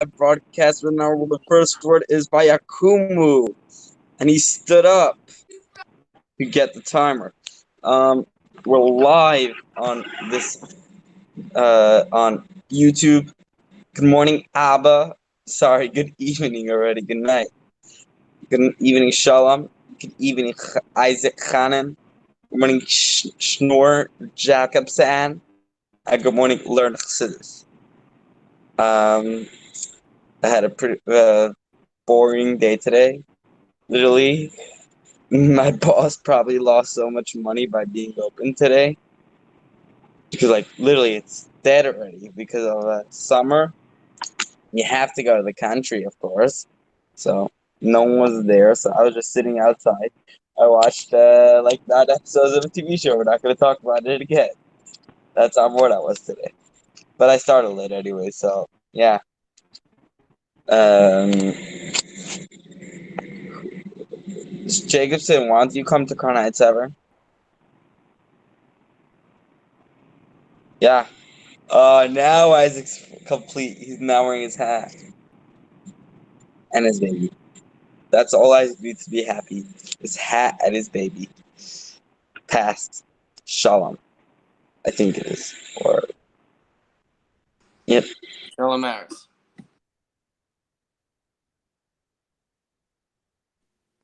broadcast right now. The first word is by Akumu, and he stood up to get the timer. We're live on this on YouTube. Good morning, Abba. Sorry, good evening already. Good night. Good evening, Shalom. Good evening, Isaac Khanan. Good morning, Schnorr Jacobson. Good morning, Learn Chassidus. Um, I had a pretty boring day today. Literally, my boss probably lost so much money by being open today because, like, literally, it's dead already because of summer. You have to go to the country, of course. So no one was there, so I was just sitting outside. I watched like 9 episodes of a TV show. We're not going to talk about it again. That's how bored I was today. But I started it anyway, so yeah. Um, Jacobson, why don't you come to Car Nights ever? Yeah. Now Isaac's complete. He's now wearing his hat and his baby. That's all Isaac needs to be happy. His hat and his baby. Past. Shalom. I think it is. Or yep. Shalom Maris.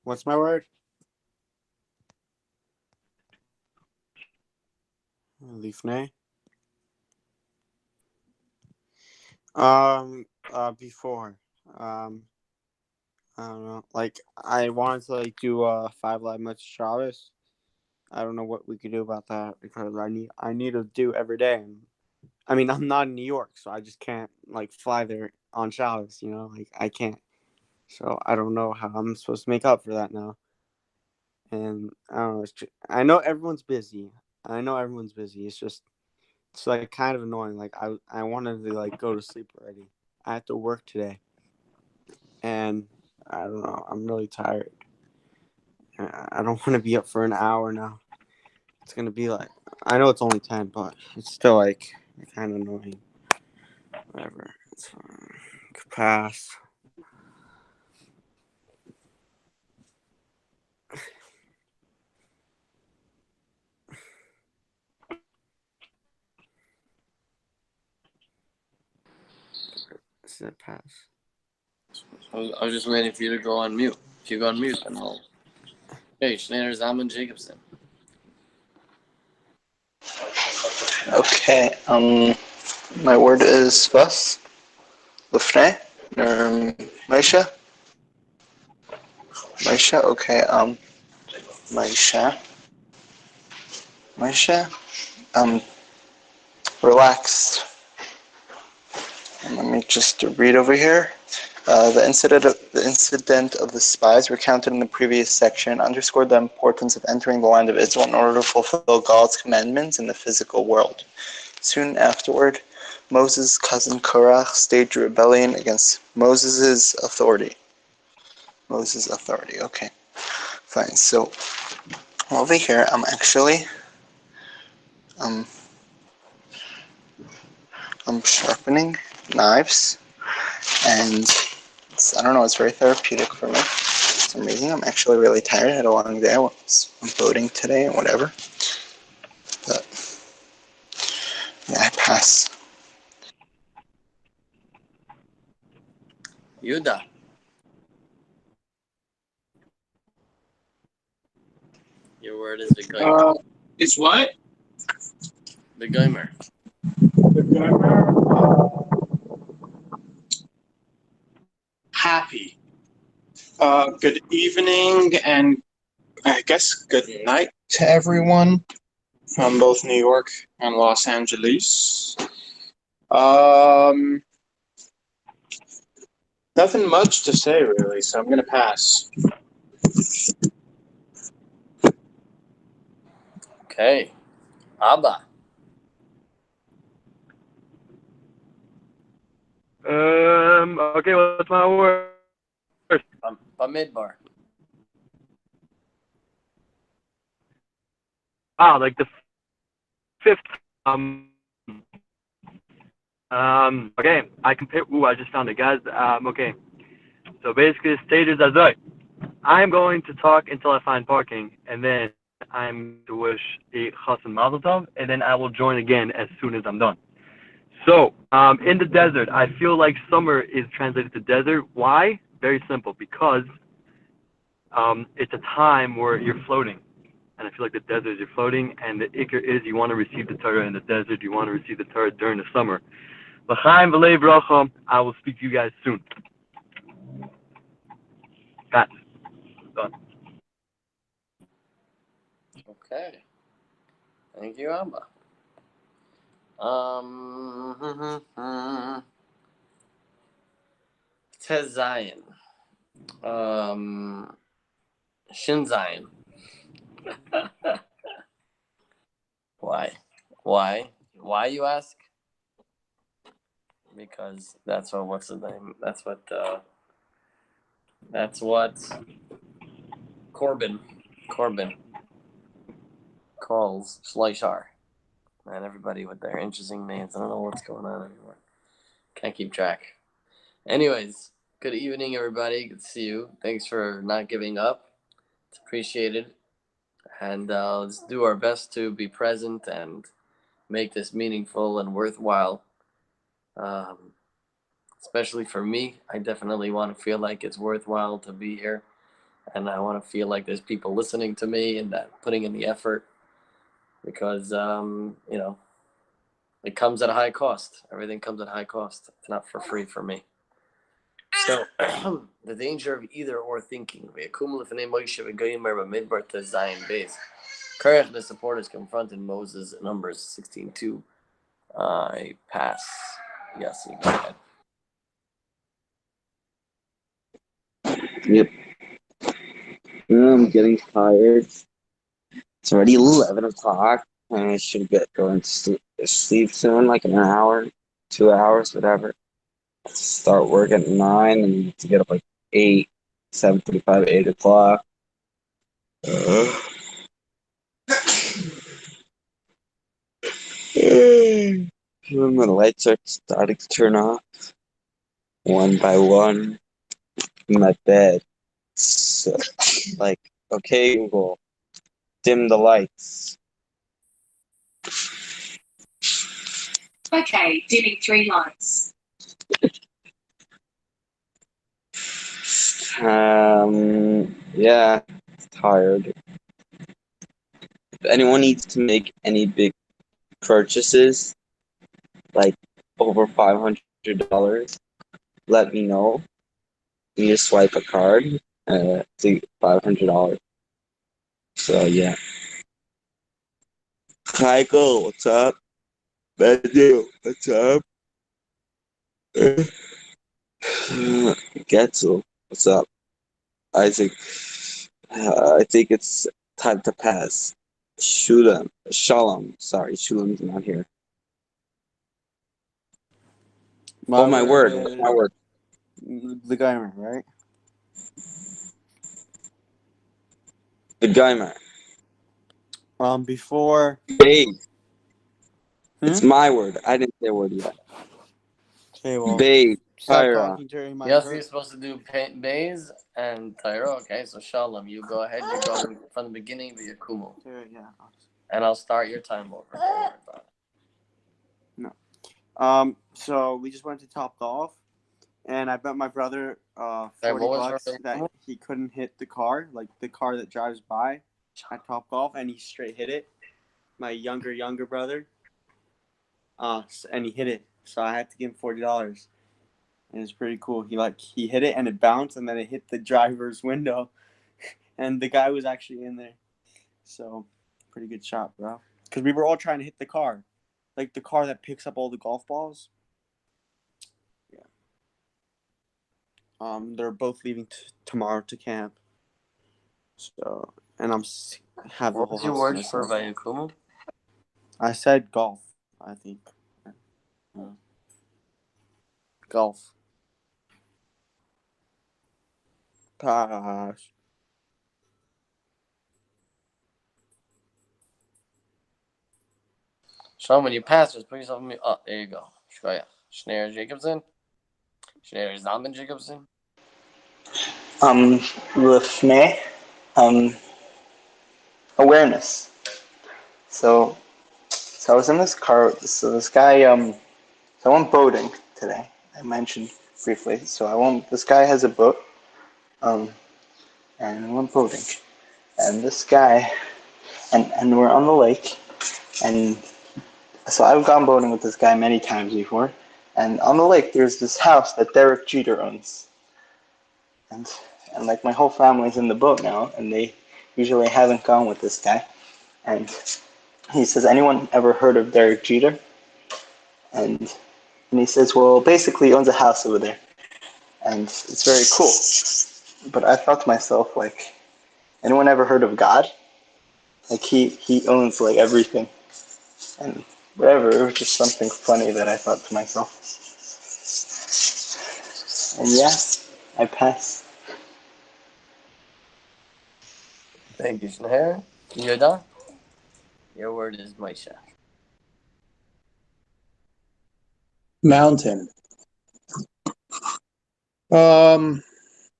What's my word? Lifnei. Before. I don't know. Like, I wanted to do FiveAlive much Shabbos. I don't know what we could do about that because I need to do every day. I mean, I'm not in New York, so I just can't like fly there on Shabbos. Like I can't. So I don't know how I'm supposed to make up for that now. And I don't know. I know everyone's busy. It's like kind of annoying. Like I wanted to like go to sleep already. I have to work today, and I don't know. I'm really tired. I don't want to be up for an hour now. It's gonna be like I know it's only 10, but it's still like kind of annoying. Whatever. It's fine. Could pass. Does that pass? I was just waiting for you to go on mute. If you go on mute, then I'll. Hey, Schneider Zaman Jacobson. Okay, my word is was, Lefne, or Maisha. Maisha, okay, Maisha. Maisha, relaxed. Let me just read over here. The incident of the spies recounted in the previous section underscored the importance of entering the land of Israel in order to fulfill God's commandments in the physical world. Soon afterward, Moses' cousin Korach staged a rebellion against Moses' authority. Okay. Fine. So, over here, I'm sharpening knives, and I don't know, it's very therapeutic for me. For some reason, I'm actually really tired. I had a long day. I'm boating today and whatever. But, yeah, I pass. Yuda. Your word is Begomer. It's what? Begomer. Happy. Good evening and I guess good night to everyone from both New York and Los Angeles. Nothing much to say really, so I'm gonna pass. Okay. Abba. Okay, what's my word? Bamidbar. Wow, like the fifth Okay, I compare. Ooh, I just found it, guys. Okay. So basically, the stage is as I. I'm going to talk until I find parking, and then I'm to wish a Chassan Mazel Tov, and then I will join again as soon as I'm done. So, in the desert, I feel like summer is translated to desert. Why? Very simple. Because it's a time where you're floating. And I feel like the desert is you're floating, and the ikr is you want to receive the Torah in the desert. You want to receive the Torah during the summer. L'chaim v'lei bracha. I will speak to you guys soon. Pat, done. Okay. Thank you, Abba. Tezayin. Shin Zion. Why? Why, you ask? Because that's what, what's the name? That's what Corbin calls Schleichar. And everybody with their interesting names. I don't know what's going on anymore. Can't keep track. Anyways, good evening, everybody. Good to see you. Thanks for not giving up. It's appreciated. And let's do our best to be present and make this meaningful and worthwhile. Especially for me, I definitely want to feel like it's worthwhile to be here. And I want to feel like there's people listening to me and that putting in the effort. Because, it comes at a high cost. Everything comes at a high cost. It's not for free for me. So, the danger of either or thinking. Korach, the supporters, confronted Moses in Numbers 16:2. I pass. Yes, you go ahead. Yep. I'm getting tired. It's already 11 o'clock. And I should get going to sleep soon, like in an hour, 2 hours, whatever. Start work at 9 and to get up like 8, 7:45, 8 o'clock. My lights are starting to turn off one by one in my bed. So, like, okay, Google, dim the lights. Okay, dimming 3 lights. Yeah, tired. If anyone needs to make any big purchases, like over $500, let me know. You just swipe a card to $500. So yeah. Michael, what's up? Matthew, what's up? Getzel, what's up? Isaac, I think it's time to pass. Shalom, sorry, Shulam's not here. My My word word, what's is my word? the Geimer, right? The Geimer. Before. Babe. It's my word. I didn't say a word yet. Okay, well, Babe, stop Tyra. talking during my Yes, word. you're supposed to do Bays and Tyro. Okay, so Shalom, you go ahead. You're going from the beginning via Kumu. Yeah. And I'll start your time over. Don't worry about it. So we just went to Top Golf, and I bet my brother What $40 was her that name? he couldn't hit the car, like the car that drives by at Top Golf, and he straight hit it. My younger brother, and he hit it. So I had to give him $40, and it's pretty cool. He hit it and it bounced, and then it hit the driver's window, and the guy was actually in there. So pretty good shot, bro. Because we were all trying to hit the car, like the car that picks up all the golf balls. Yeah. They're both leaving tomorrow to camp. So, and have the What whole was your house to words for myself. Vayakumu? I said golf, I think. Golf. Pass. Shalom, when you pass, just put yourself on mute. Oh, there you go. Shkoyach. Schneider Jacobson? Schneider Zalman Jacobson? Lefne, awareness. So I was in this car. So this guy, so I went boating today. I mentioned briefly. This guy has a boat, and I went boating. And this guy, and we're on the lake, and so I've gone boating with this guy many times before. And on the lake, there's this house that Derek Jeter owns. And like my whole family's in the boat now, and they usually haven't gone with this guy. And he says, anyone ever heard of Derek Jeter? And he says, well, basically he owns a house over there. And it's very cool. But I thought to myself, like, anyone ever heard of God? Like he owns like everything. And whatever, it was just something funny that I thought to myself. And yeah, I pass. Thank you, Schneider. Yoda? Your word is Maisha. Mountain. What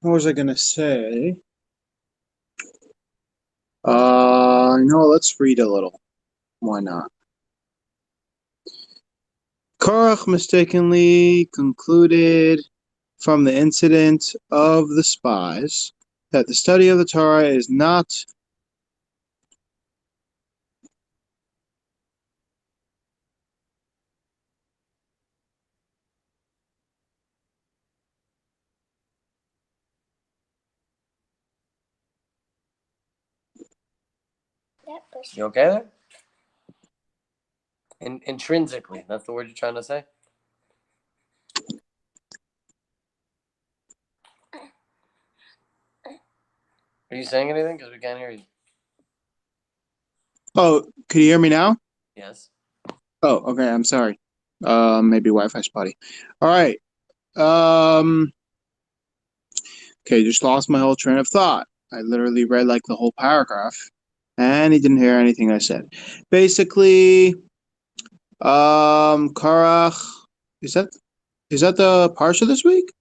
was I gonna say? Let's read a little. Why not? Korach mistakenly concluded from the incident of the spies that the study of the Torah is not You okay there? Intrinsically, that's the word you're trying to say? Are you saying anything? Because we can't hear you. Oh, could you hear me now? Yes. Oh, okay, I'm sorry. Maybe Wi-Fi spotty. All right. Okay, just lost my whole train of thought. I literally read like the whole paragraph, and he didn't hear anything I said. Basically, Korach, is that the parsha this week?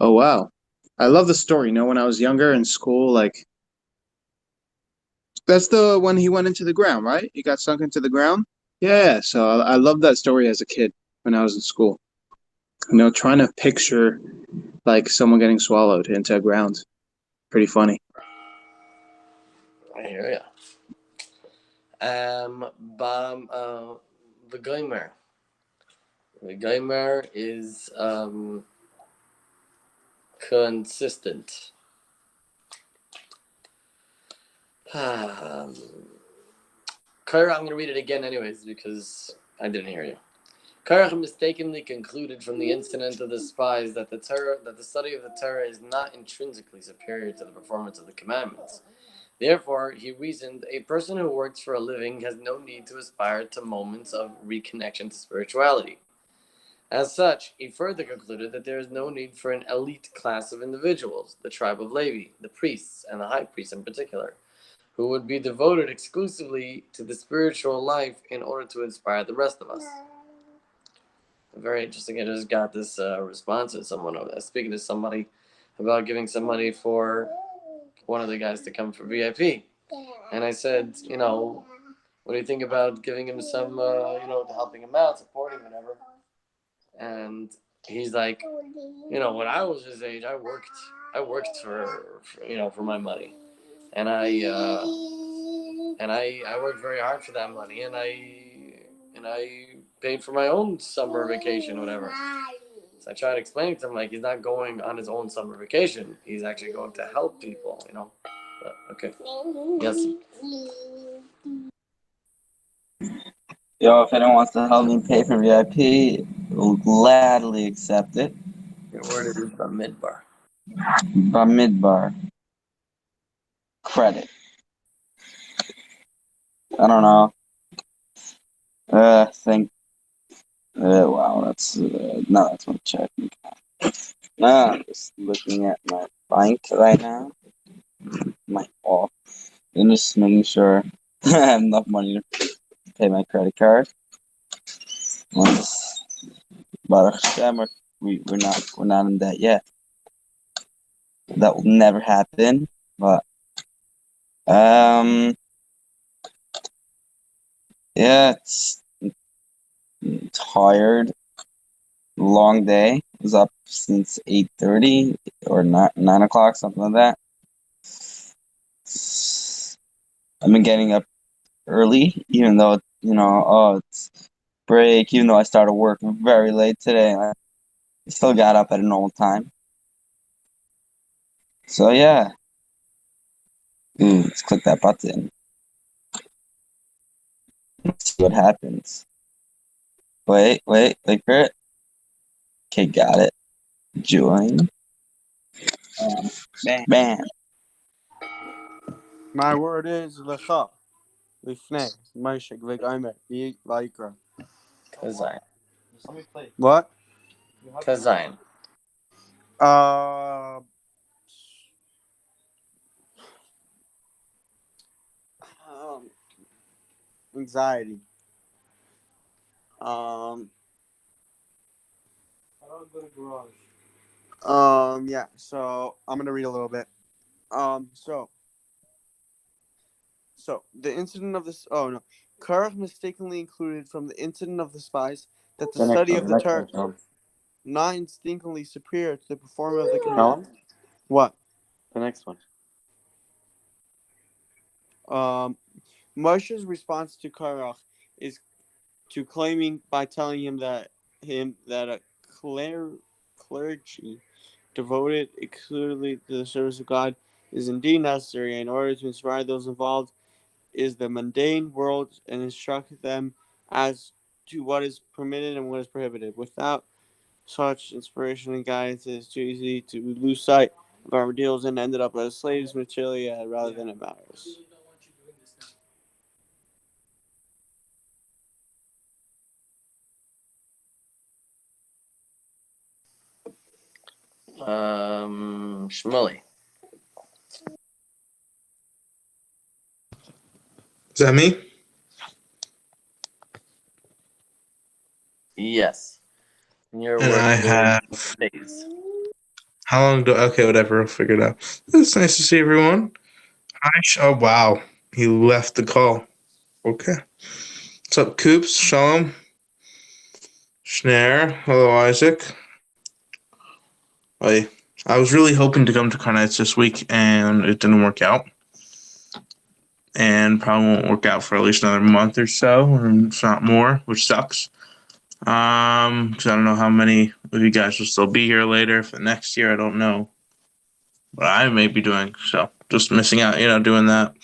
Oh wow, I love the story. You know, when I was younger in school, like that's the when he went into the ground, right? He got sunk into the ground. Yeah, so I love that story as a kid when I was in school. You know, trying to picture like someone getting swallowed into a ground. Pretty funny. I hear ya. The Goimer. The Goimer is consistent. Korach, I'm going to read it again anyways because I didn't hear you. Korach mistakenly concluded from the incident of the spies that the study of the Torah is not intrinsically superior to the performance of the commandments. Therefore, he reasoned, a person who works for a living has no need to aspire to moments of reconnection to spirituality. As such, he further concluded that there is no need for an elite class of individuals, the tribe of Levi, the priests, and the high priest in particular, who would be devoted exclusively to the spiritual life in order to inspire the rest of us. Very interesting. I just got this response to someone speaking to somebody about giving some money for one of the guys to come for VIP. And I said, what do you think about giving him some, helping him out, supporting, whatever. And he's like, when I was his age, I worked for my money, and I worked very hard for that money, and I paid for my own summer vacation, whatever. So I tried to explain to him, like, he's not going on his own summer vacation. He's actually going to help people, But, okay. Yes. Yo, if anyone wants to help me pay for VIP, will gladly accept it. Your word is Bamidbar. Bamidbar. Credit. I don't know. Wow, that's no, that's my checking account. No, I'm just looking at my bank right now. My off, and just making sure I have enough money to pay my credit card. Once Baruch Hashem, we're not in that yet. That will never happen. But yeah, it's tired. Long day. Was up since 8:30 or 9 o'clock, something like that. I've been getting up early, even though it's break. Even though I started work very late today, I still got up at a normal time. So yeah, let's click that button. Let's see what happens. Wait for it. Okay, got it. Join. Bam. My word is lecha, lifnei, Moshe, v'gomer, v'yikra. Kazain. What? Kazain. Anxiety. Yeah, so I'm gonna read a little bit. So the incident of this. Oh no, Korach mistakenly included from the incident of the spies that the study of the Torah not instinctively superior to the performance of the command. What? The next one. Moshe's response to Korach is to claiming by telling him that a clergy devoted exclusively to the service of God is indeed necessary in order to inspire those involved is the mundane world and instruct them as to what is permitted and what is prohibited. Without such inspiration and guidance, it is too easy to lose sight of our ideals and ended up as slaves materially rather than it matters. Shmuley. Is that me? Yes. And your And word I have. days. How long do? Okay, whatever. I'll figure it out. It's nice to see everyone. Hi. Oh wow, he left the call. Okay. What's up, Coops? Shalom. Schnare. Hello, Isaac. I was really hoping to come to Carnights this week, and it didn't work out. And probably won't work out for at least another month or so, if not more, which sucks. Because I don't know how many of you guys will still be here later for next year. I don't know what I may be doing. So just missing out, doing that,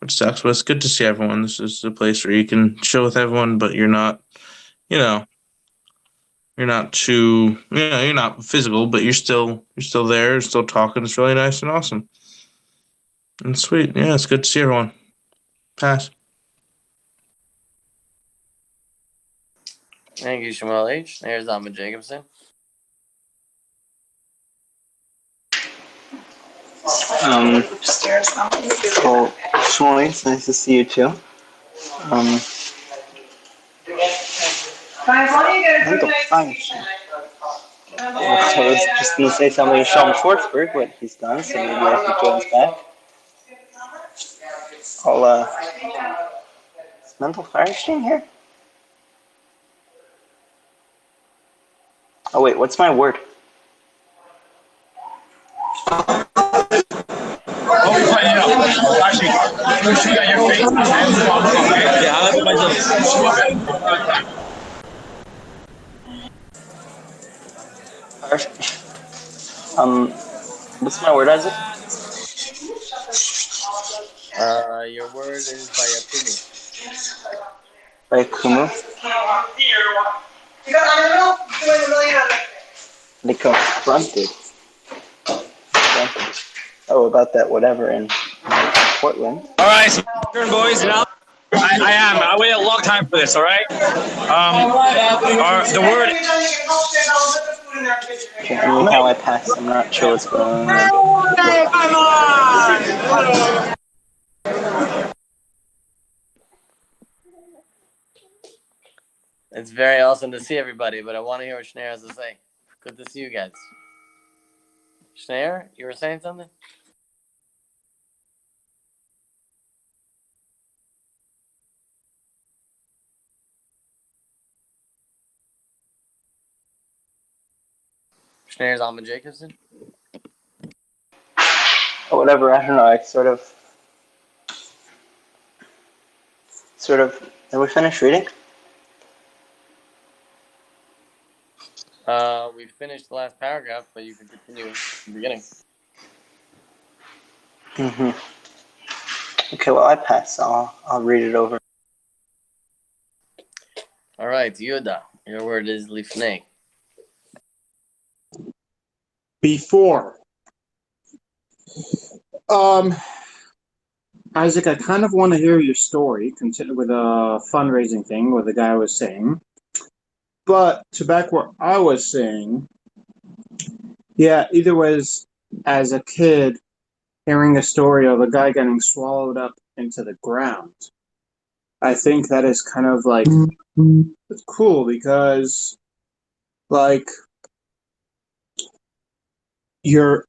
which sucks. But it's good to see everyone. This is a place where you can chill with everyone, but you're not, you're not too, you're not physical, but you're still there, still talking. It's really nice and awesome and sweet. Yeah, it's good to see everyone. Pass. Thank you, Shmuley. There's Ahmed Jacobson. Well, Shmuley, it's nice to see you too. Mental function. I was just going to say something to Sean Schwartzberg, what he's done, so maybe if he joins back. Is Mental Firestein here? Oh wait, what's my word? What's my word, Isaac? Your word is Vayakumu. Vayakumu? They confronted. Oh, about that whatever in Portland. All right, so turn, boys. I am. I waited a long time for this. All right. The word. Okay, anyhow, I pass. I'm not sure what's going on. Come on. It's very awesome to see everybody, but I want to hear what Schneier has to say. Good to see you guys. Schneier, you were saying something? Schneier's Alma Jacobson? Or whatever, I don't know, I sort of, have we finished reading? We finished the last paragraph, but you can continue from the beginning. Okay, well, I pass. I'll read it over. All right, Yuda, your word is lifnei. Before. Isaac, I kind of want to hear your story, with a fundraising thing, what the guy was saying. But to back what I was saying, yeah, either was as a kid hearing a story of a guy getting swallowed up into the ground. I think that is kind of like it's cool because like you're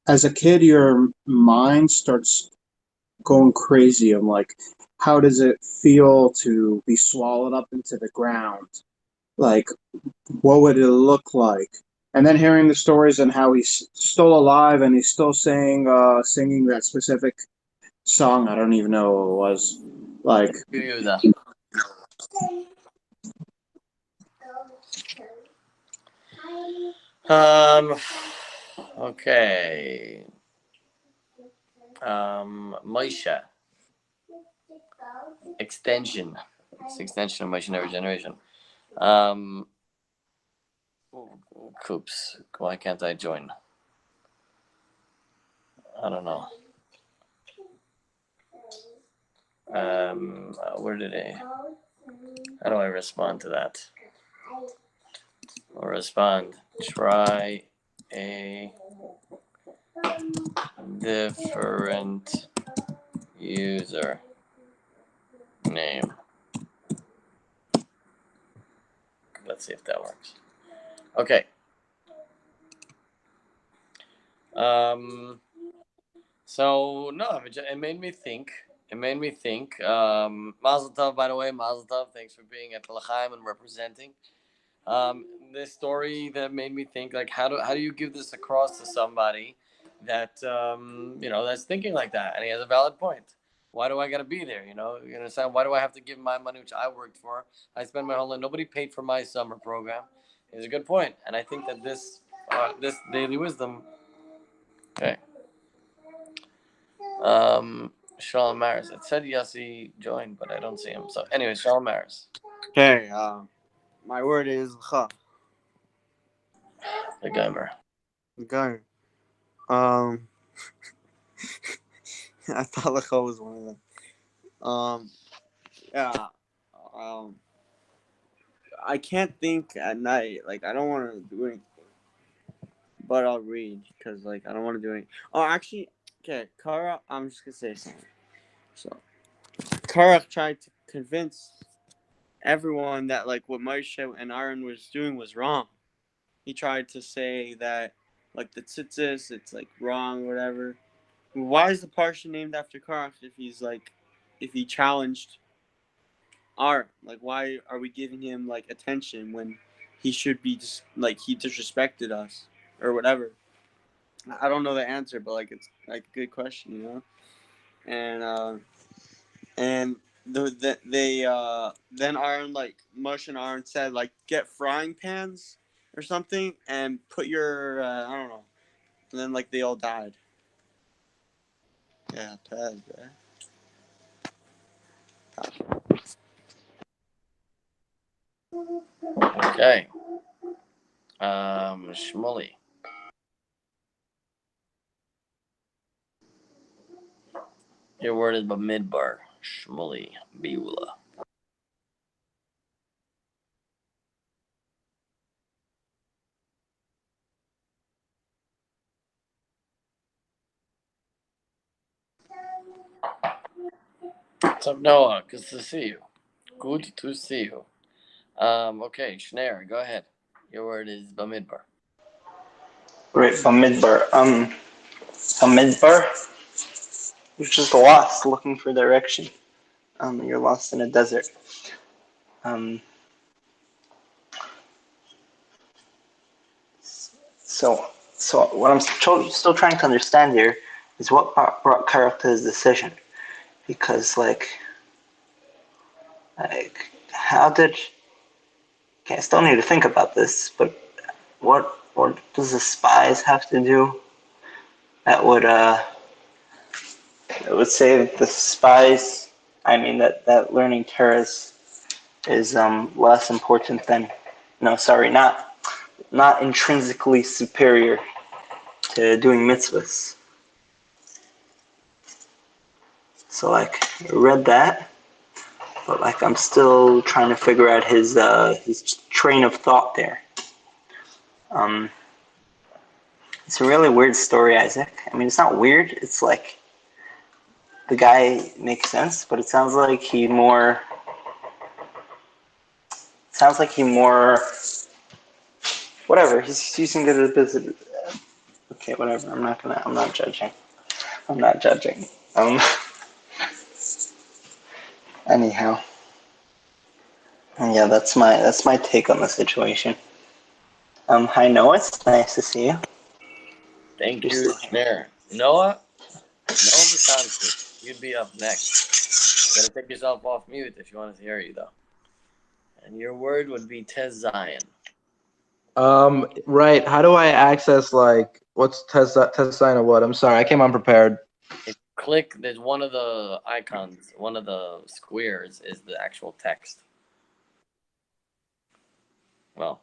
as a kid your mind starts going crazy. I'm like, how does it feel to be swallowed up into the ground? Like, what would it look like? And then hearing the stories and how he's still alive and he's still singing that specific song. I don't even know what it was. Like, Yuda. Okay. Moshe. Extension. It's the extension of Moshe Never Generation. Oops. Why can't I join? I don't know. Where did how do I respond to that? I'll respond. Try a different user name. Let's see if that works. Okay. So no, it made me think. It made me think. Mazel tov, by the way, Mazel tov. Thanks for being at L'chaim and representing. This story that made me think, like, how do you give this across to somebody that that's thinking like that, and he has a valid point. Why do I gotta be there? You understand? Why do I have to give my money, which I worked for? I spent my whole life. Nobody paid for my summer program. It's a good point, and I think that this daily wisdom. Okay. Shalom Maris. It said Yossi joined, but I don't see him. So anyway, Shalom Maris. Okay, my word is cha. The gamer. Okay. I thought Lecha was one of them. Yeah. I can't think at night. Like, I don't want to do anything, but I'll read because, like, I don't want to do anything. Oh, actually, okay, Korach. I'm just gonna say something. So, Korach tried to convince everyone that, like, what Moshe and Aaron was doing was wrong. He tried to say that, like, the tzitzis, it's like wrong, whatever. Why is the parsha named after Korach if he challenged Aaron? Like, why are we giving him like attention when he should be just like he disrespected us or whatever? I don't know the answer, but like it's like a good question, And then Aaron, like Moshe and Aaron said, like, get frying pans or something and put your I don't know, and then like they all died. Yeah, Pez, man. Okay. Shmuley. Your word is Bamidbar. Shmuley. Biula. What's up, Noah? Good to see you. Good to see you. Okay, Schneer, go ahead. Your word is Bamidbar. Right, Bamidbar. Bamidbar, you're just lost looking for direction. You're lost in a desert. Um, so what I'm still trying to understand here is what brought Korach to his decision. Because, like, how did... Okay, I still need to think about this, but what does the spies have to do that would say the spies, I mean, that learning Torah is less important than, no, sorry, not intrinsically superior to doing mitzvahs. So, like, I read that, but, like, I'm still trying to figure out his train of thought there. It's a really weird story, Isaac. I mean, it's not weird. It's like the guy makes sense, but it sounds like he more. Whatever. He's using it as a. Okay, whatever. I'm not judging. I'm not judging. Anyhow. Yeah, that's my take on the situation. Hi Noah. It's nice to see you. Thank You're you, still here. Schneer. Noah Visanti, you'd be up next. You gotta take yourself off mute if you want us to hear you, though. And your word would be Tez Zion. Right. How do I access, like, what's test sign or what? I'm sorry, I came unprepared. If you click, there's one of the icons, one of the squares is the actual text. Well,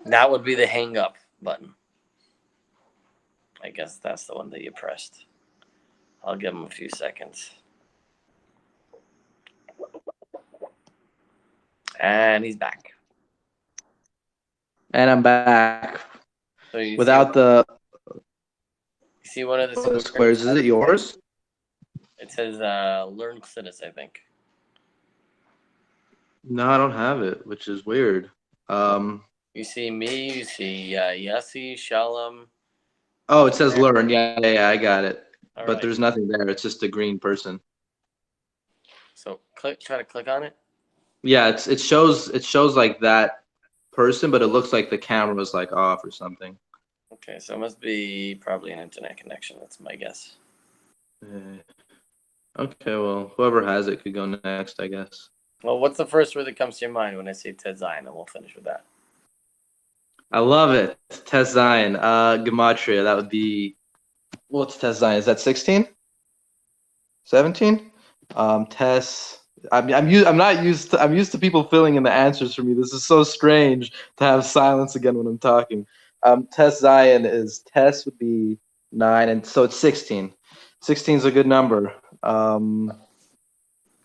that would be the hang up button. I guess that's the one that you pressed. I'll give him a few seconds. And he's back. And I'm back. So you Without see one of the the squares. Is it yours? It says learn Chassidus, I think. No, I don't have it, which is weird. You see me, you see Yossi, Shalom. Oh, it says learn. Yeah, I got it. All but right. there's nothing there. It's just a green person. So try to click on it. Yeah, it shows like that person, but it looks like the camera was like off or something. Okay, so it must be probably an internet connection. That's my guess. Okay, well, whoever has it could go next, I guess. Well, what's the first word that comes to your mind when I say Ted Zion? And we'll finish with that. I love it. Test Zion. Gematria. That would be, what's Test Zion? Is that 16? 17? Tess. I'm used to people filling in the answers for me. This is so strange to have silence again when I'm talking. Tess Zion is Tess would be 9, and so it's 16. 16 is a good number.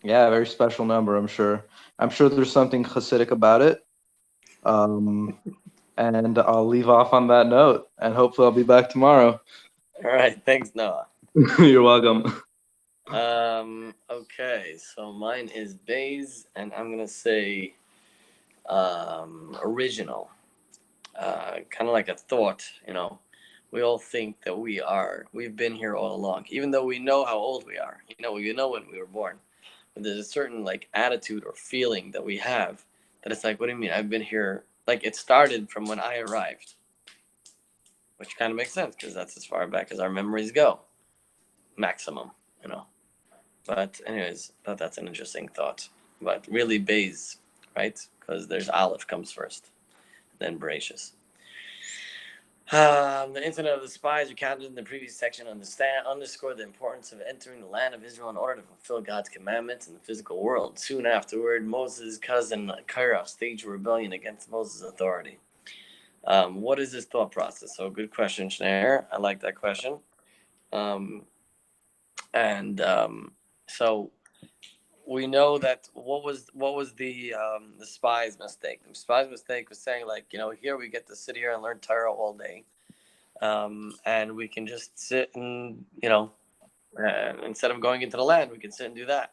Yeah, a very special number. I'm sure there's something Hasidic about it. And I'll leave off on that note, and hopefully I'll be back tomorrow. All right, thanks, Noah. You're welcome. Okay, so mine is Bays, and I'm gonna say original. Kind of like a thought, you know. We all think that we've been here all along, even though we know how old we are. You know when we were born. But there's a certain like attitude or feeling that we have that it's like, what do you mean? I've been here. Like it started from when I arrived, which kind of makes sense because that's as far back as our memories go, maximum, you know. But anyways, thought that's an interesting thought. But really, Bays, right? Because there's Aleph comes first, then Bereshis. The incident of the spies recounted in the previous section underscored the importance of entering the land of Israel in order to fulfill God's commandments in the physical world. Soon afterward, Moses' cousin Korach staged a rebellion against Moses' authority. What is this thought process? So, good question, Schneer. I like that question. So we know that what was the spies' mistake? The spies' mistake was saying like, here we get to sit here and learn Torah all day, and we can just sit and instead of going into the land, we can sit and do that.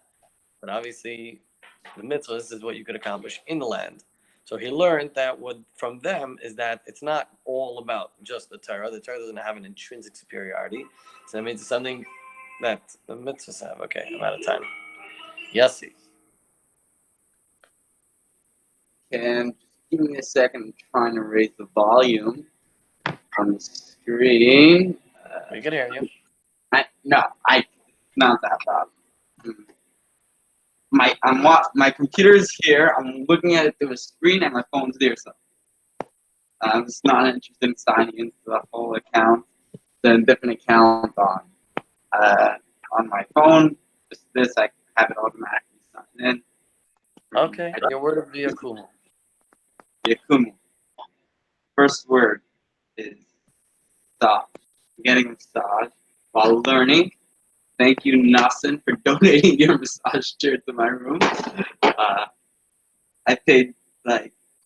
But obviously, The mitzvahs is what you could accomplish in the land. So he learned that what from them is that it's not all about just the Torah. The Torah doesn't have an intrinsic superiority. So that means it's something that the mitzvahs have. Okay, I'm out of time. Yossi. And give me a second. I'm trying to raise the volume on the screen. We can hear you. Not that bad. My computer is here. I'm looking at it through a screen, and my phone's there. So I'm just not interested in signing into the whole account. Then different account on my phone. Just this, I have it automatically signed in. Okay, your word of Yakumu. Yakumu. First word is massage. Getting a massage while learning. Thank you, Nasan, for donating your massage chair to my room. I paid,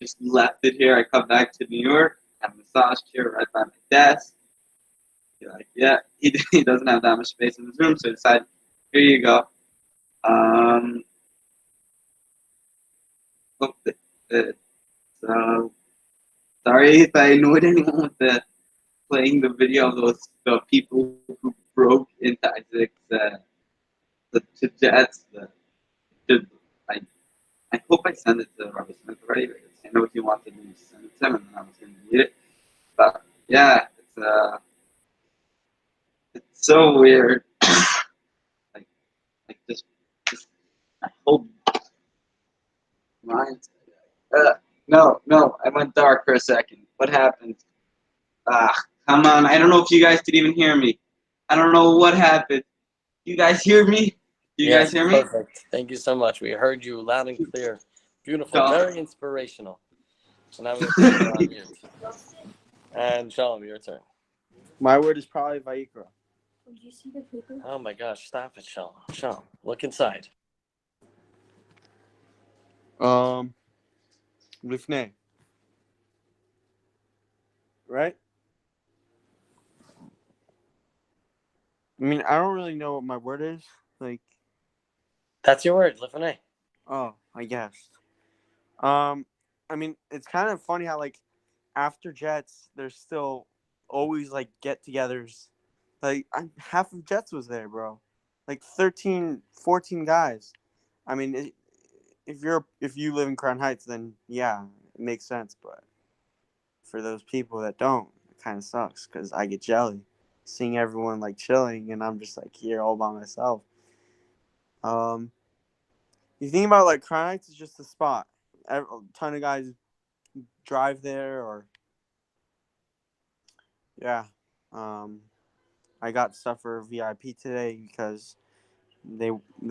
just left it here. I come back to New York, have a massage chair right by my desk. You're like, yeah, he doesn't have that much space in his room, so I decided, here you go. So, sorry if I annoyed anyone with playing the video of the people who broke into Isaac's the jets. I hope I sent it to Robert Smith already because I know he wanted me to send it to him and I was going to delete it. But yeah, it's so weird. Just I hope mine's no, I went dark for a second. What happened? Come on, I don't know if you guys could even hear me. I don't know what happened. You guys hear me? You guys hear me? Perfect. Thank you so much. We heard you loud and clear. Beautiful. Very inspirational. So now we're going to put you on mute. And Shalom, your turn. My word is probably Vayikra. Did you see the paper? Oh my gosh, stop it, Shalom. Shalom, look inside. Lifnei. Right? I mean, I don't really know what my word is. That's your word, Lifnei. Oh, I guess. I mean, it's kind of funny how after Jets, there's still always get-togethers. Half of Jets was there, bro. 13, 14 guys. I mean, if you live in Crown Heights, then yeah, it makes sense. But for those people that don't, it kind of sucks because I get jelly seeing everyone chilling, and I'm just here all by myself. You think about Crown Heights is just a spot. A ton of guys drive there, or yeah. I got stuff for VIP today because they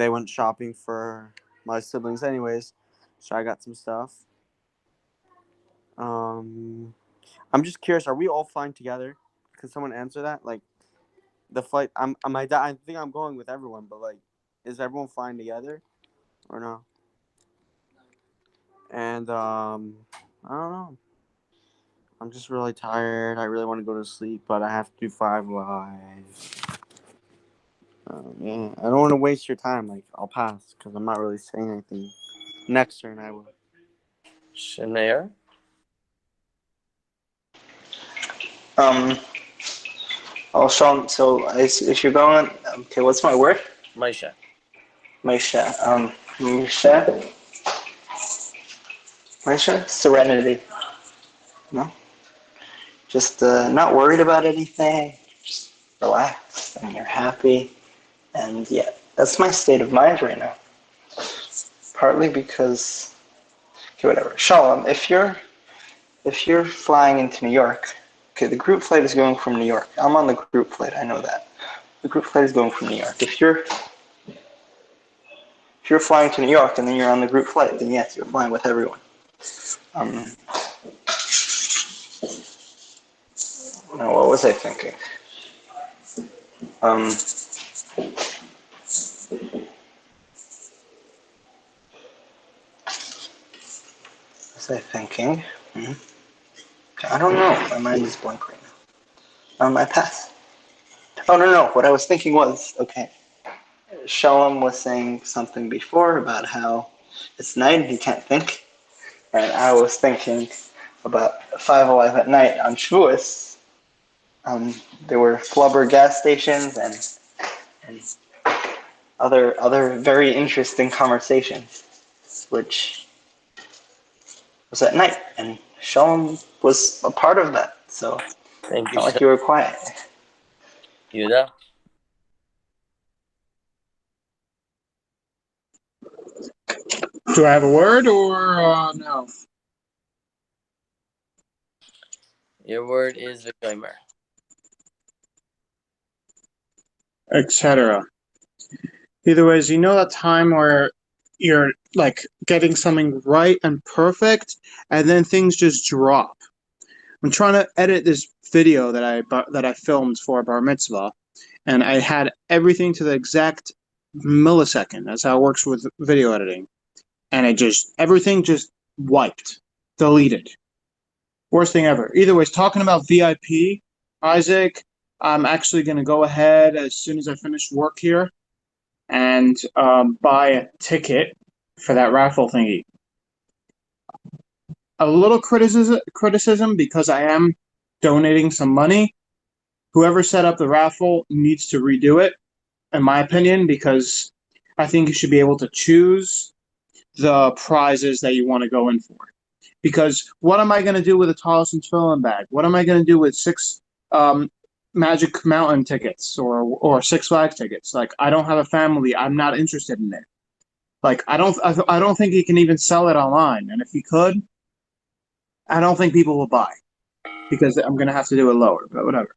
went shopping for my siblings anyways, so I got some stuff. I'm just curious, are we all flying together? Can someone answer that? The flight, I think I'm going with everyone, but is everyone flying together or no? And I don't know. I'm just really tired. I really want to go to sleep, but I have to do FiveAlive. Yeah, I don't want to waste your time. I'll pass because I'm not really saying anything. Next turn, I will. Shanair. Oh, Sean. So if you're going, okay, what's my word? Maisha. Maisha, serenity. No, just not worried about anything. Just relaxed and you're happy, and yeah, that's my state of mind right now. Partly because, okay, whatever. Shalom, if you're flying into New York, okay, the group flight is going from New York. I'm on the group flight. I know that. The group flight is going from New York. If you're flying to New York and then you're on the group flight, then yes, you're flying with everyone. Now, what was I thinking? What was I thinking? I don't know. My mind is blank right now. I pass. Oh, no. What I was thinking was, okay, Shalom was saying something before about how it's night and he can't think. And I was thinking about FiveAlive at night on Shavuos. There were Flubber gas stations and other very interesting conversations, which was at night, and Shalom was a part of that. So Thank it's you, not like sir. you were quiet. Yehuda? Do I have a word or no? Your word is V'yomer. Etc. Either ways, you know that time where you're like getting something right and perfect, and then things just drop. I'm trying to edit this video that I filmed for Bar Mitzvah, and I had everything to the exact millisecond. That's how it works with video editing, and everything just wiped, deleted. Worst thing ever. Either way, talking about VIP, Isaac, I'm actually going to go ahead as soon as I finish work here and buy a ticket for that raffle thingy. A little criticism because I am donating some money. Whoever set up the raffle needs to redo it, in my opinion, because I think you should be able to choose the prizes that you want to go in for. Because what am I going to do with a Tallest and Tefillin bag? What am I going to do with 6 Magic Mountain tickets or Six Flags tickets? Like, I don't have a family. I'm not interested in it. Like, I don't think he can even sell it online. And if he could, I don't think people will buy because I'm going to have to do it lower. But whatever.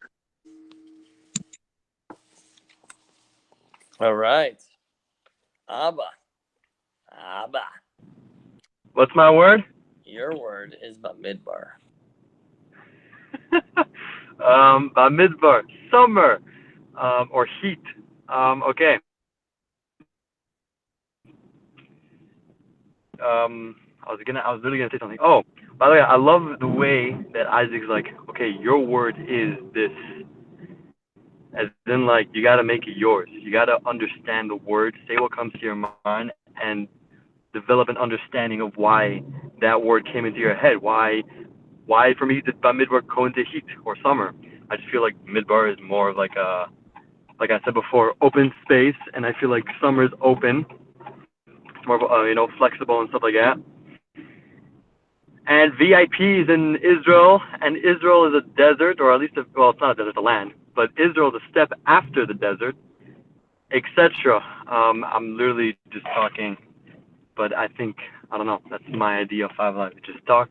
All right. Abba. What's my word? Your word is Bamidbar. Midbar, summer, or heat. Okay. I was literally gonna say something. Oh, by the way, I love the way that Isaac's like, okay, your word is this, as in like you gotta make it yours. You gotta understand the word, say what comes to your mind, and develop an understanding of why that word came into your head. Why for me did Midbar go into heat or summer? I just feel like Midbar is more of like a, like I said before, open space, and I feel like summer is open. It's more of flexible and stuff like that. And VIPs in Israel, and Israel is a desert, or at least, it's not a desert, it's a land, but Israel is a step after the desert, etc. I'm literally just talking, but I think, I don't know, that's my idea of FiveAlive. Just talk,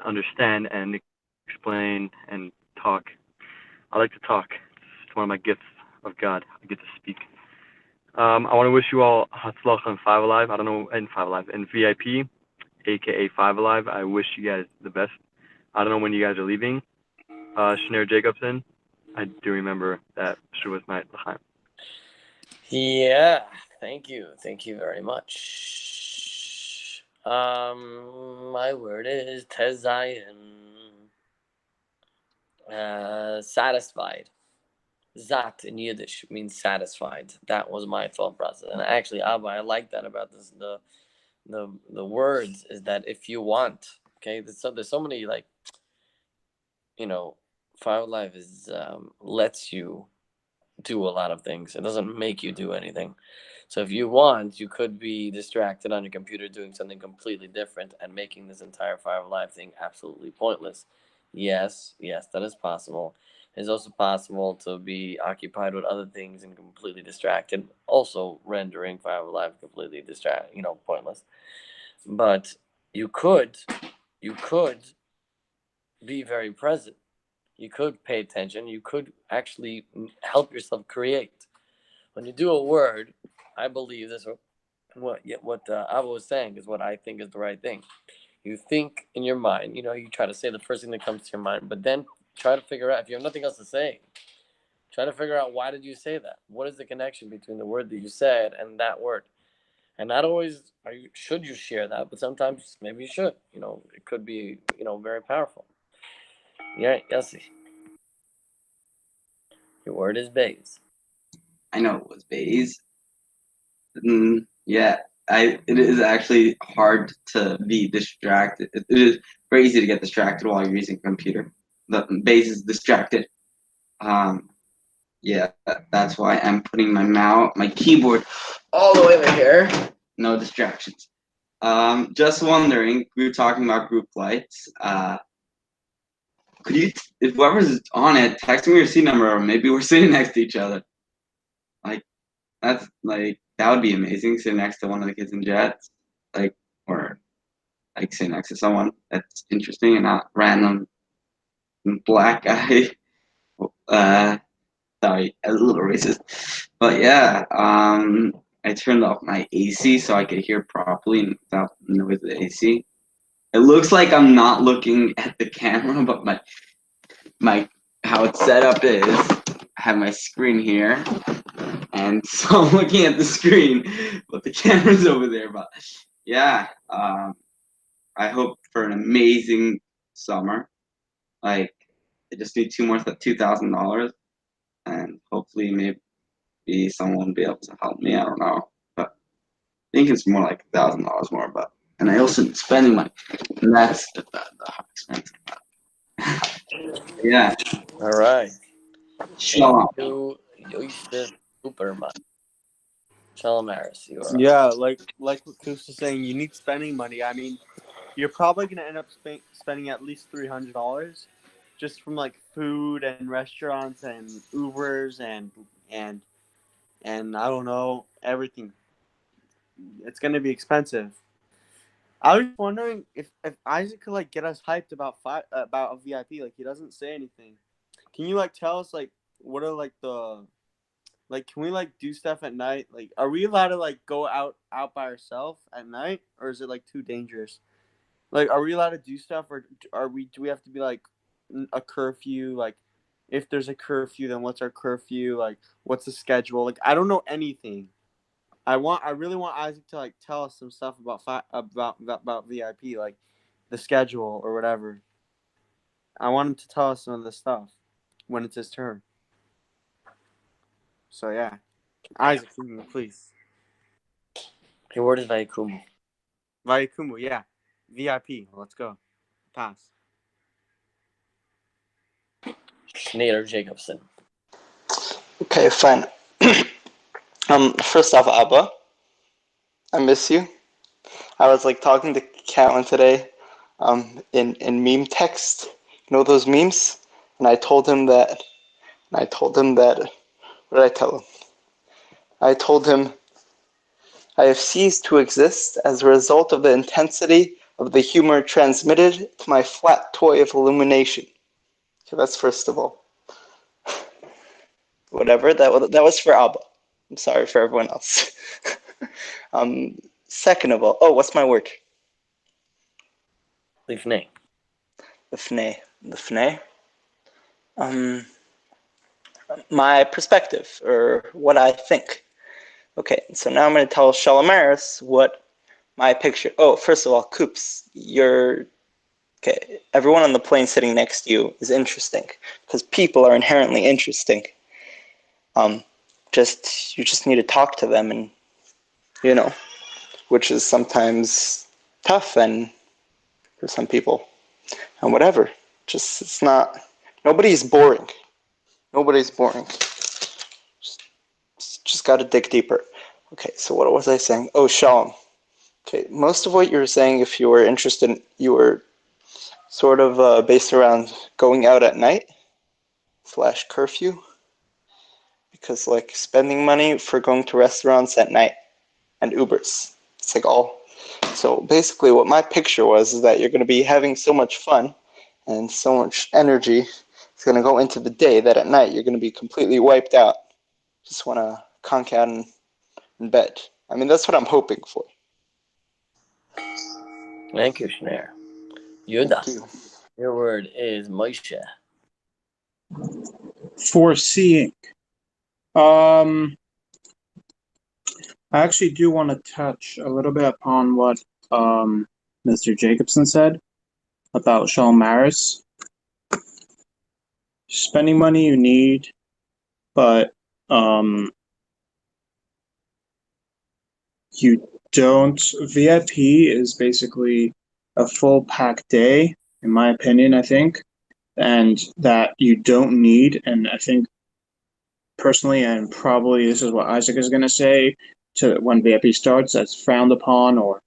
understand, and explain, and talk. I like to talk. It's one of my gifts of God. I get to speak. I want to wish you all Hatzlach on FiveAlive. I don't know, in FiveAlive, in VIP, aka FiveAlive. I wish you guys the best. I don't know when you guys are leaving. Shneur Jacobson, I do remember that Shavuos night. L'chaim. Yeah. Thank you. Thank you very much. My word is Tezayin. Satisfied. Zat in Yiddish means satisfied. That was my thought process. And actually, Abba, I like that about this. The words is that if you want, okay, there's so many, like, FiveAlive is lets you do a lot of things. It doesn't make you do anything. So if you want, you could be distracted on your computer doing something completely different and making this entire FiveAlive thing absolutely pointless. Yes, that is possible. It's also possible to be occupied with other things and completely distracted, also rendering FiveAlive completely pointless. But you could be very present. You could pay attention. You could actually help yourself create. When you do a word, I believe this. What Abba was saying is what I think is the right thing. You think in your mind. You try to say the first thing that comes to your mind, but then try to figure out, if you have nothing else to say, try to figure out, why did you say that? What is the connection between the word that you said and that word? And not always should you share that, but sometimes maybe you should. It could be very powerful. Yeah, Yossi. Your word is bays. I know it was bays. Yeah. it is actually hard to be distracted. It is very easy to get distracted while you're using a computer. The base is distracted. Yeah, that's why I'm putting my keyboard all the way over here. No distractions. Just wondering, we were talking about group flights. Could you, if whoever's on it, text me your seat number, or maybe we're sitting next to each other. Like, that would be amazing, sitting next to one of the kids in jets, or sitting next to someone that's interesting and not random black guy. Sorry, a little racist, but yeah. I turned off my AC so I could hear properly without the noise of the AC. It looks like I'm not looking at the camera, but my how it's set up is I have my screen here, and so I'm looking at the screen, but the camera's over there. But yeah, I hope for an amazing summer. I just need $2,000, and hopefully maybe someone will be able to help me. I don't know, but I think it's more like $1,000 more. But and I also spending money, and that's the expensive. Yeah. All right. Shalom. You Yosef Superman. Shalom Harris, you are. Yeah, like what Kus was saying, you need spending money. I mean, you're probably gonna end up spending at least $300 just from like food and restaurants and Ubers and I don't know, everything. It's gonna be expensive. I was wondering if Isaac could like get us hyped about a VIP. Like he doesn't say anything. Can you like tell us like what are like the like can we like do stuff at night? Like are we allowed to like go out by ourselves at night, or is it like too dangerous? Like are we allowed to do stuff, or do we have to be like a curfew? Like if there's a curfew, then what's our curfew? Like what's the schedule? Like I don't know anything. I really want Isaac to like tell us some stuff about VIP, like the schedule or whatever. I want him to tell us some of this stuff when it's his turn. So yeah, Isaac, please. Your word is Vaikumu. Vaikumu, yeah, VIP. Let's go. Pass. Nader Jacobson. Okay, fine. First off, Abba, I miss you. I was like talking to Catelyn today, in meme text. You know those memes? And I told him that. What did I tell him? I told him I have ceased to exist as a result of the intensity of the humor transmitted to my flat toy of illumination. So that's first of all. Whatever, that was for Abba. I'm sorry for everyone else. Second of all, what's my word? Lifnei. Lifnei. My perspective, or what I think. Okay, so now I'm going to tell Shalamaris what my picture... Oh, first of all, Coops, okay, everyone on the plane sitting next to you is interesting, because people are inherently interesting. You just need to talk to them, and, which is sometimes tough, and for some people, and whatever. It's not... Nobody's boring. Just got to dig deeper. Okay, so what was I saying? Oh, Shalom. Okay, most of what you were saying, if you were interested, you were sort of based around going out at night / curfew, because like spending money for going to restaurants at night and Ubers. It's like all. So basically what my picture was is that you're going to be having so much fun and so much energy. It's going to go into the day that at night you're going to be completely wiped out. Just want to conk out in bed. I mean, that's what I'm hoping for. Thank you, Shnair. Yuda. Thank you. Your word is Moshe. Foreseeing. I actually do want to touch a little bit upon what Mr. Jacobson said about Shalom Maris. Spending money you need, but you don't. VIP is basically a full pack day, in my opinion, I think, and that you don't need. And I think personally, and probably this is what Isaac is going to say, to when VIP starts, that's frowned upon, or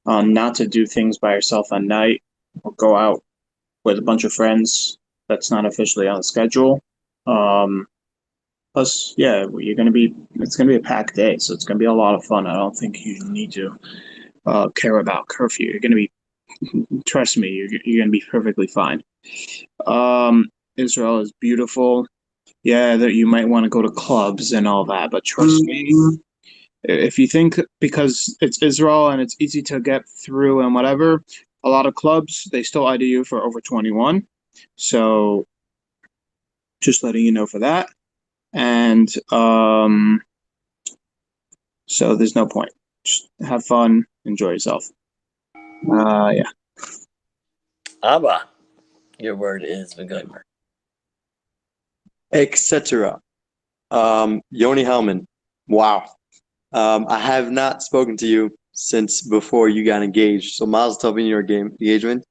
not to do things by yourself at night, or go out with a bunch of friends. That's not officially on the schedule. Plus, yeah, it's gonna be a packed day, so it's gonna be a lot of fun. I don't think you need to care about curfew. You're gonna be, trust me, you're gonna be perfectly fine. Israel is beautiful. Yeah, that you might want to go to clubs and all that, but trust me, if you think because it's Israel and it's easy to get through and whatever, a lot of clubs they still ID you for over 21. So just letting you know for that. And so there's no point. Just have fun, enjoy yourself. Yeah. Abba, your word is Vigomer. Etc. Yoni Hellman. Wow. I have not spoken to you since before you got engaged. So Mazel Tov in your engagement.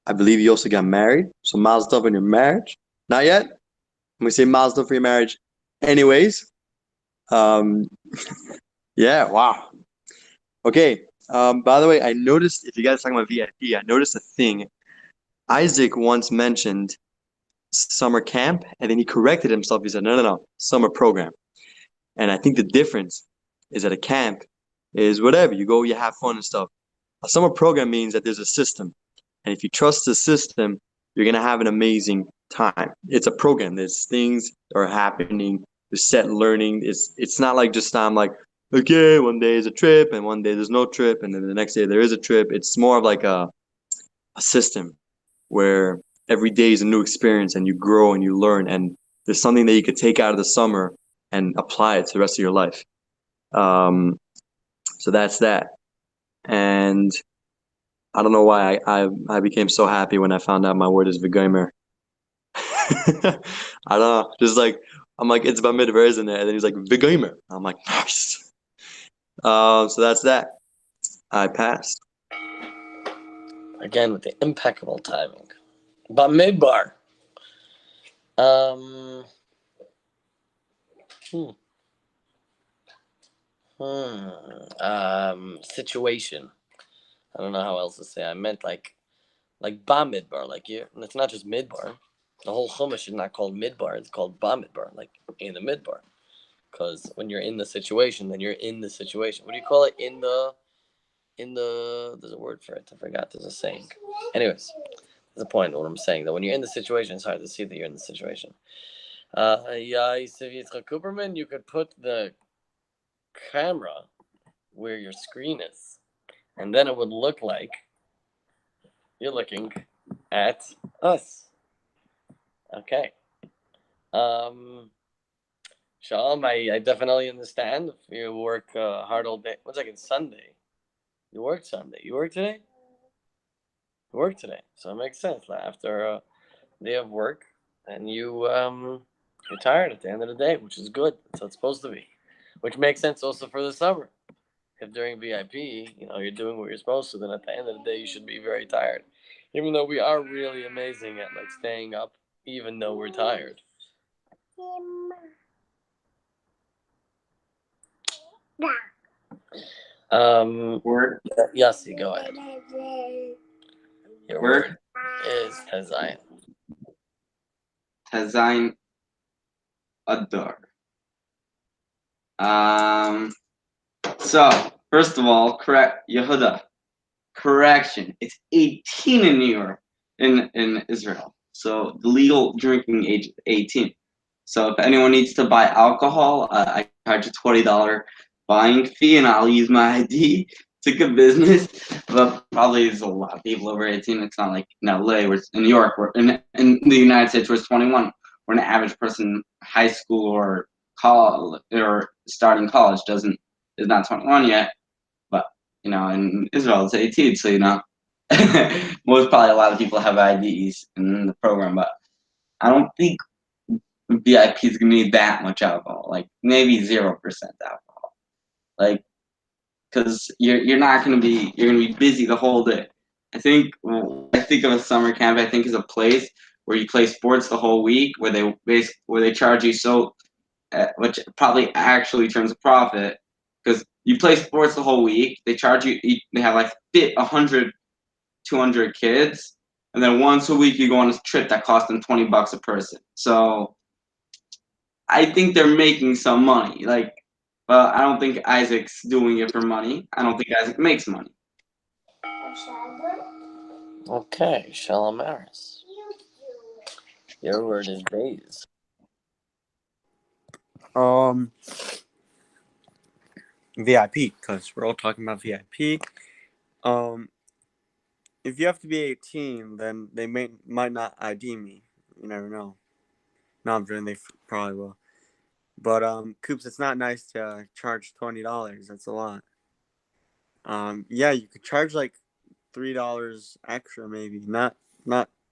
I believe you also got married. So Mazel Tov in your marriage. Not yet. I'm gonna say Mazel Tov for your marriage. Anyways. Yeah. Wow. Okay. By the way, I noticed if you guys are talking about VIP, I noticed a thing. Isaac once mentioned summer camp, and then he corrected himself. He said, no, summer program. And I think the difference is that a camp is whatever. You go, you have fun and stuff. A summer program means that there's a system. And if you trust the system, you're going to have an amazing time. It's a program. There's things that are happening. There's set learning. It's not like just I'm like, okay, one day is a trip and one day there's no trip and then the next day there is a trip. It's more of like a system where every day is a new experience and you grow and you learn and there's something that you could take out of the summer and apply it to the rest of your life. So that's that. And I don't know why I became so happy when I found out my word is Vigomer. I don't know. Just like, I'm like, it's about mid isn't it? And then he's like, Vigomer. I'm like, nice. So that's that. I passed. Again with the impeccable timing. Bamidbar. Situation. I don't know how else to say. I meant like Bamidbar. Like it's not just midbar. The whole chumash is not called midbar. It's called Bamidbar, like in the midbar. Because when you're in the situation, then you're in the situation. What do you call it? In the. There's a word for it. I forgot. There's a saying. Anyways, there's a point of what I'm saying. That when you're in the situation, it's hard to see that you're in the situation. Cooperman, you could put the camera where your screen is, and then it would look like you're looking at us. Okay. Shalom, I definitely understand if you work hard all day. 1 second, Sunday. You worked Sunday. You work today? You work today. So it makes sense. After a day of work, and you're tired at the end of the day, which is good. That's how it's supposed to be. Which makes sense also for the summer. If during VIP, you're doing what you're supposed to, then at the end of the day, you should be very tired. Even though we are really amazing at staying up, even though we're tired. Word. Yossi, go ahead. Your word is Tazayin. Tazayin Adar. So first of all, correct Yehuda. Correction. It's 18 in New York, in Israel. So the legal drinking age is 18. So if anyone needs to buy alcohol, I charge a $20 buying fee, and I'll use my ID to get business. But probably there's a lot of people over 18. It's not like in LA, where it's in New York, or in the United States, where it's 21. Where an average person, high school or college or starting college, is not 21 yet. But in Israel it's 18, so most probably a lot of people have IDs in the program, but I don't think VIP is gonna need that much alcohol. Like maybe 0% alcohol. Like because you're not going to be, you're going to be busy the whole day. I think of a summer camp, I think, is a place where you play sports the whole week, where they charge you which probably actually turns a profit, because you play sports the whole week. They charge you. They have like 100, 200 kids, and then once a week you go on a trip that costs them $20 a person. So I think they're making some money. Like, but I don't think Isaac's doing it for money. I don't think Isaac makes money. Okay, Shalamaris. Your word is days. VIP, because we're all talking about VIP. If you have to be 18, then they might not ID me. You never know. No, I'm joking. They probably will. But Coops, it's not nice to charge $20. That's a lot. Yeah, you could charge like $3 extra, maybe not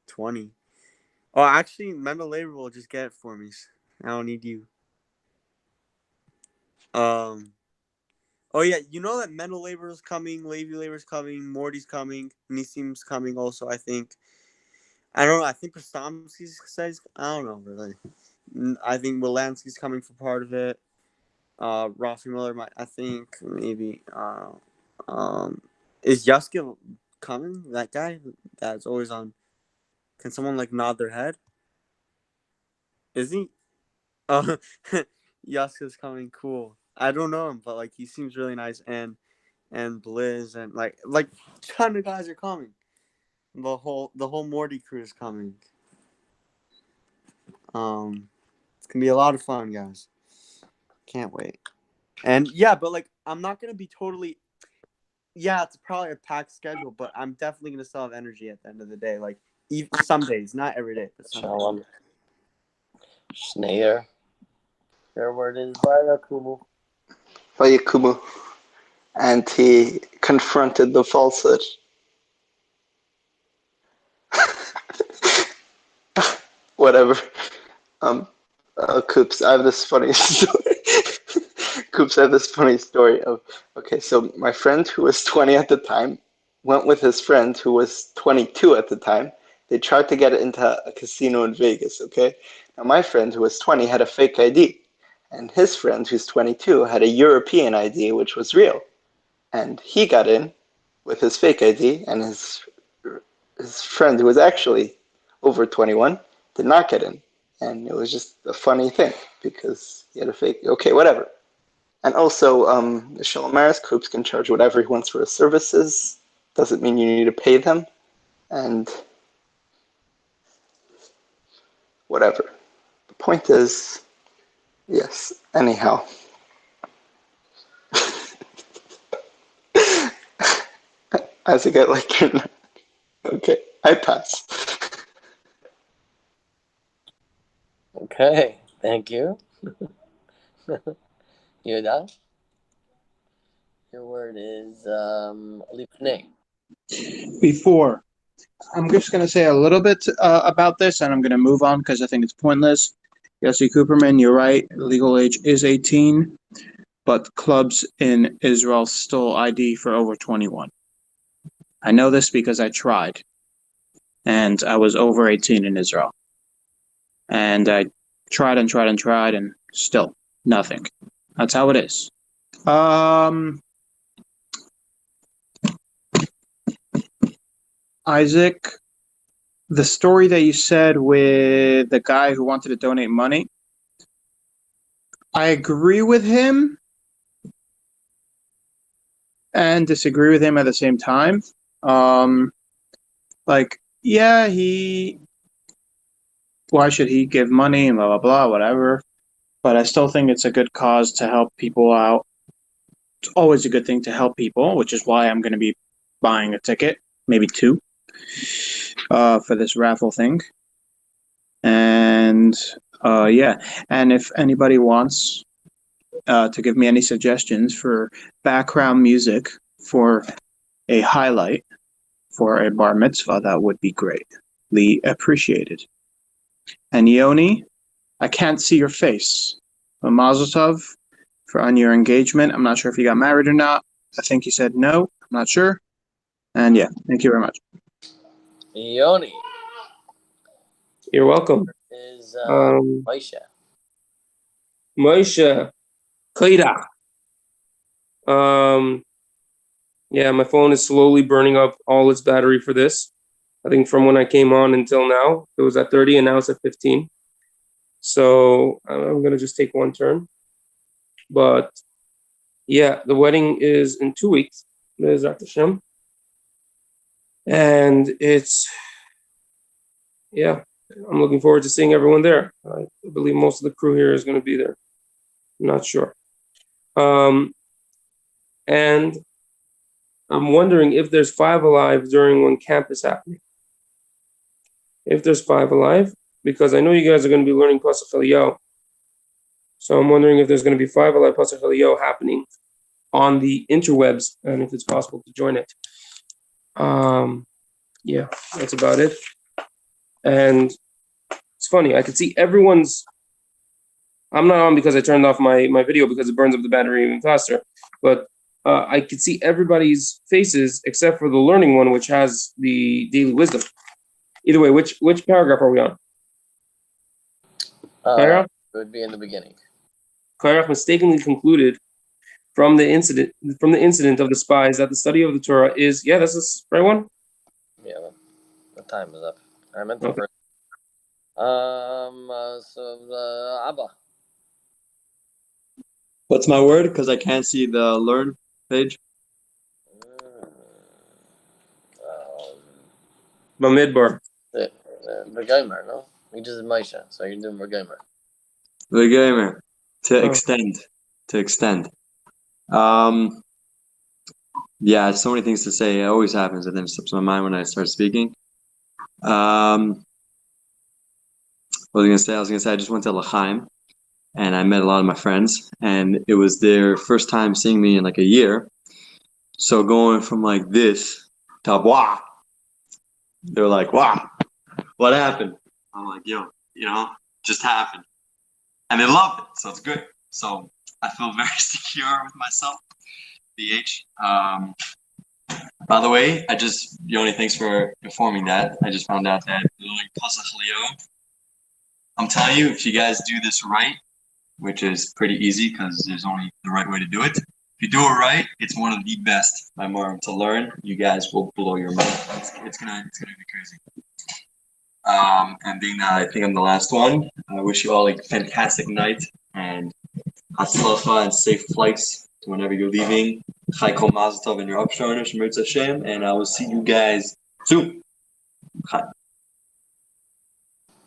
20. Oh, actually, mental labor will just get it for me. I don't need you. Oh yeah, you know that mental labor is coming, Levy labor is coming, Morty's coming, Nissim's coming also. I think. I don't know. I think Postomsky says, I don't know really. I think Wilansky's coming for part of it. Rafi Miller might. I think maybe. Is Yuska coming? That guy that's always on. Can someone like nod their head? Is he? Oh, Yuska's coming. Cool. I don't know him, but like he seems really nice, and Blizz and like ton of guys are coming. The whole Morty crew is coming. It's gonna be a lot of fun, guys. Can't wait. And yeah, but like I'm not gonna be totally. Yeah, it's probably a packed schedule, but I'm definitely gonna still have energy at the end of the day. Like some days, not every day, but some Shalom. days. Schneer. Your word is Vayakumu. Vayakumu. And he confronted the falsehood. Whatever. Coops, I have this funny story. Coops, I have this funny story of, okay, so my friend who was 20 at the time went with his friend who was 22 at the time. They tried to get into a casino in Vegas, okay? Now my friend who was 20 had a fake ID, and his friend who's 22 had a European ID, which was real. And he got in with his fake ID, and his friend who was actually over 21 did not get in. And it was just a funny thing because he had a fake. Okay, whatever. And also, the Shalamaris Coops can charge whatever he wants for his services. Doesn't mean you need to pay them. And whatever. The point is, yes, anyhow. Isaac, I like your name. Okay, I pass. Okay, thank you. You done? Your word is Lifnei. Before, I'm just going to say a little bit about this, and I'm going to move on because I think it's pointless. Yossi Cooperman, you're right. Legal age is 18, but clubs in Israel still ID for over 21. I know this because I tried, and I was over 18 in Israel. And I tried and tried and tried, and still nothing. That's how it is. Isaac, the story that you said with the guy who wanted to donate money, I agree with him and disagree with him at the same time. Yeah, why should he give money and blah, blah, blah, whatever. But I still think it's a good cause to help people out. It's always a good thing to help people, which is why I'm going to be buying a ticket, maybe 2, for this raffle thing. And yeah, and if anybody wants to give me any suggestions for background music for a highlight for a bar mitzvah, that would be greatly appreciated. And Yoni, I can't see your face. But Mazel Tov on your engagement. I'm not sure if you got married or not, I think he said no. I'm not sure. And yeah, thank you very much. Yoni You're welcome. is Moshe. Korach. Yeah, my phone is slowly burning up all its battery for this. I think from when I came on until now, it was at 30 and now it's at 15. So I'm gonna just take one turn. But yeah, the wedding is in 2 weeks. Be'ezrat Hashem. And it's, yeah, I'm looking forward to seeing everyone there. I believe most of the crew here is going to be there. I'm not sure. And I'm wondering if there's FiveAlive during when camp is happening. If there's FiveAlive, because I know you guys are going to be learning Pasach Eliyahu. So I'm wondering if there's going to be FiveAlive Pasach Eliyahu happening on the interwebs, and if it's possible to join it. Yeah, that's about it. And it's funny, I could see everyone's. I'm not on because I turned off my video because it burns up the battery even faster. But I could see everybody's faces except for the learning one, which has the daily wisdom. Either way, which paragraph are we on? it would be in the beginning. Korach mistakenly concluded from the incident of the spies that the study of the Torah is, yeah, that's the right one? Yeah, the time is up. I meant the Okay. first. Abba. What's my word? Because I can't see the learn page. Bamidbar. The gamer, no? We just did Maisha, so you're doing gamer. The gamer. To extend. Yeah, so many things to say. It always happens, and then it slips my mind when I start speaking. What was I gonna say? I just went to L'chaim, and I met a lot of my friends, and it was their first time seeing me in like a year. So going from like this to wow, they're like, wow, what happened? I'm like, yo, just happened, and they loved it, so it's good. So I feel very secure with myself. BH. By the way, Yoni, thanks for informing that. I just found out that I'm telling you, if you guys do this right, which is pretty easy because there's only the right way to do it. If you do it right, it's one of the best to learn. You guys will blow your mind. It's gonna be crazy. And being that I think I'm the last one, I wish you all a fantastic night and hatzlacha and safe flights whenever you're leaving. Chayko Mazel Tov in your Upsharnish, Mirz Hashem, and I will see you guys soon.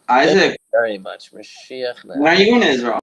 Isaac, very much. Mashiach. when are you going to Israel?